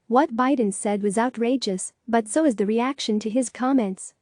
What Biden said was outrageous, but so is the reaction to his comments.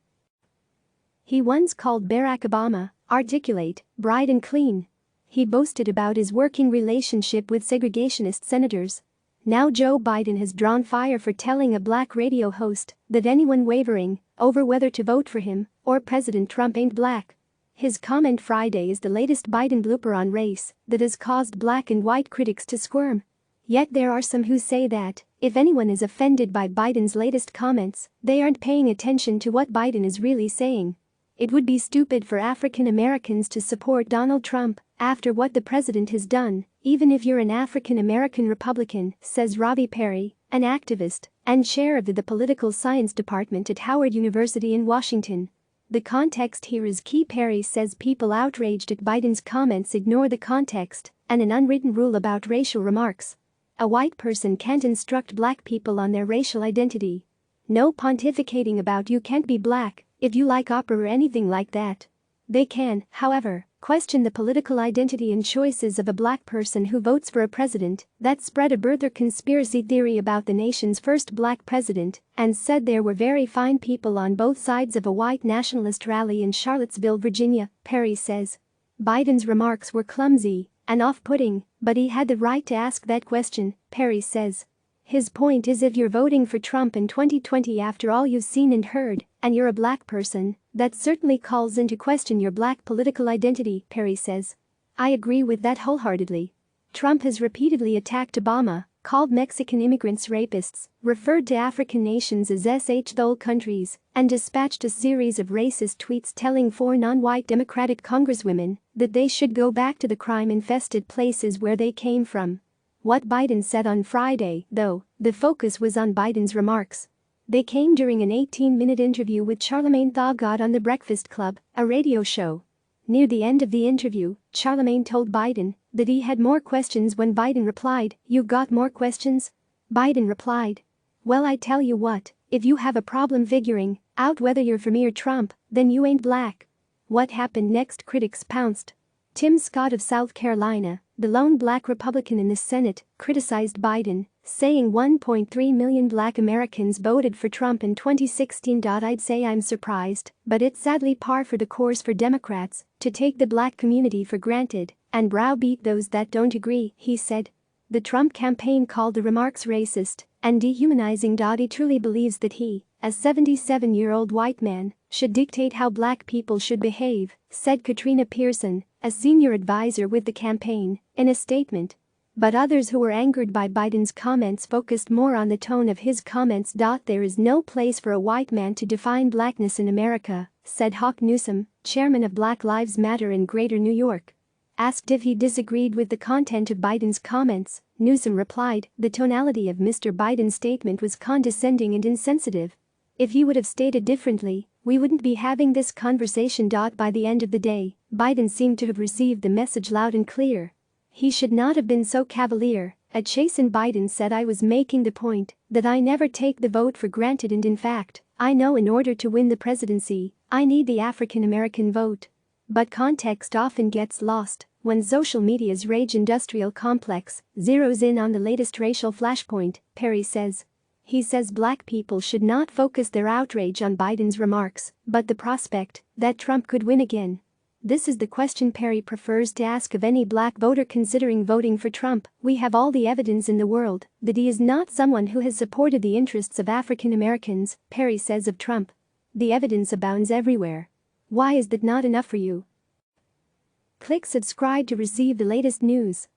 He once called Barack Obama articulate, bright and clean. He boasted about his working relationship with segregationist senators. Now Joe Biden has drawn fire for telling a black radio host that anyone wavering over whether to vote for him or President Trump ain't black. His comment Friday is the latest Biden blooper on race that has caused black and white critics to squirm. Yet there are some who say that, if anyone is offended by Biden's latest comments, they aren't paying attention to what Biden is really saying. It would be stupid for African Americans to support Donald Trump after what the president has done, even if you're an African American Republican, says Ravi Perry, an activist and chair of the political science department at Howard University in Washington. The context here is key. Perry says people outraged at Biden's comments ignore the context and an unwritten rule about racial remarks. A white person can't instruct black people on their racial identity. No pontificating about you can't be black if you like opera or anything like that. They can, however, question the political identity and choices of a black person who votes for a president that spread a birther conspiracy theory about the nation's first black president and said there were very fine people on both sides of a white nationalist rally in Charlottesville, Virginia, Perry says. Biden's remarks were clumsy and off-putting, but he had the right to ask that question, Perry says. His point is if you're voting for Trump in 2020 after all you've seen and heard, and you're a black person, that certainly calls into question your black political identity, Perry says. I agree with that wholeheartedly. Trump has repeatedly attacked Obama, called Mexican immigrants rapists, referred to African nations as third countries, and dispatched a series of racist tweets telling 4 non-white Democratic congresswomen that they should go back to the crime-infested places where they came from. What Biden said on Friday, though, the focus was on Biden's remarks. They came during an 18-minute interview with Charlamagne Tha God on The Breakfast Club, a radio show. Near the end of the interview, Charlamagne told Biden that he had more questions when Biden replied, "You got more questions?" Biden replied, "Well, I tell you what, if you have a problem figuring out whether you're for me or Trump, then you ain't black." What happened next? Critics pounced. Tim Scott of South Carolina, the lone black Republican in the Senate, criticized Biden, saying 1.3 million black Americans voted for Trump in 2016. I'd say I'm surprised, but it's sadly par for the course for Democrats to take the black community for granted and browbeat those that don't agree, he said. The Trump campaign called the remarks racist and dehumanizing. He truly believes that he, a 77-year-old white man, should dictate how black people should behave, said Katrina Pearson, a senior advisor with the campaign, in a statement. But others who were angered by Biden's comments focused more on the tone of his comments. There is no place for a white man to define blackness in America, said Hawk Newsom, chairman of Black Lives Matter in Greater New York. Asked if he disagreed with the content of Biden's comments, Newsom replied, "The tonality of Mr. Biden's statement was condescending and insensitive. If he would have stated differently, we wouldn't be having this conversation. By the end of the day, Biden seemed to have received the message loud and clear. He should not have been so cavalier." At Chasen, Biden said, "I was making the point that I never take the vote for granted, and in fact, I know in order to win the presidency, I need the African American vote. But context often gets lost when social media's rage industrial complex zeroes in on the latest racial flashpoint," Perry says. He says black people should not focus their outrage on Biden's remarks, but the prospect that Trump could win again. This is the question Perry prefers to ask of any black voter considering voting for Trump. We have all the evidence in the world that he is not someone who has supported the interests of African Americans, Perry says of Trump. The evidence abounds everywhere. Why is that not enough for you? Click subscribe to receive the latest news.